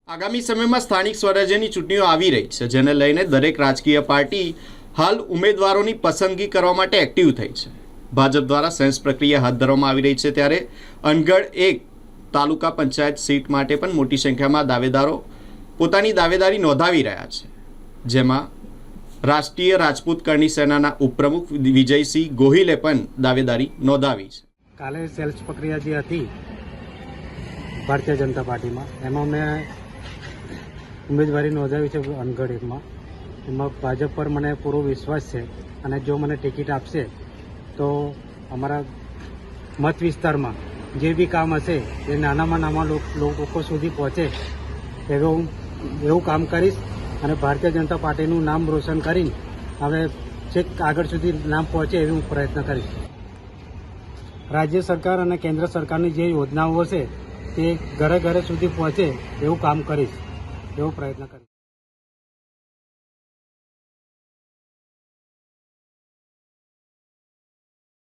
આગામી સમયમાં સ્થાનિક સ્વરાજ્યની ચૂંટણીઓ આવી રહી છે, જેને લઈને દરેક રાજકીય પાર્ટી હાલ ઉમેદવારોની પસંદગી કરવા માટે એક્ટિવ થઈ છે. ભાજપ દ્વારા સેન્સ પ્રક્રિયા હાથ ધરવામાં આવી રહી છે, ત્યારે અનગઢ 1 તાલુકા પંચાયત સીટ માટે પણ મોટી સંખ્યામાં દાવેદારો પોતાની દાવેદારી નોંધાવી રહ્યા છે, જેમાં રાષ્ટ્રીય રાજપૂત કરણી સેનાના ઉપપ્રમુખ વિજયસિંહ ગોહિલે પણ દાવેદારી નોંધાવી છે. કાલે સેલ્સ પ્રક્રિયા જે હતી ભારતીય જનતા પાર્ટીમાં, એમાં મેં ઉમેદવારી નોંધાવી છે અનગઢ 1માં. એમાં ભાજપ પર મને પૂરો વિશ્વાસ છે અને જો મને ટિકિટ આપશે તો અમારા મત વિસ્તારમાં જે બી કામ હશે એ નાનામાં નાના લોકો સુધી પહોંચે એવું કામ કરીશ અને ભારતીય જનતા પાર્ટીનું નામ રોશન કરીને હવે છેક આગળ સુધી નામ પહોંચે એવી હું પ્રયત્ન કરીશ. રાજ્ય સરકાર અને કેન્દ્ર સરકારની જે યોજનાઓ હશે તે ઘરે ઘરે સુધી પહોંચે એવું કામ કરીશ, એવો પ્રયત્ન કરીશ.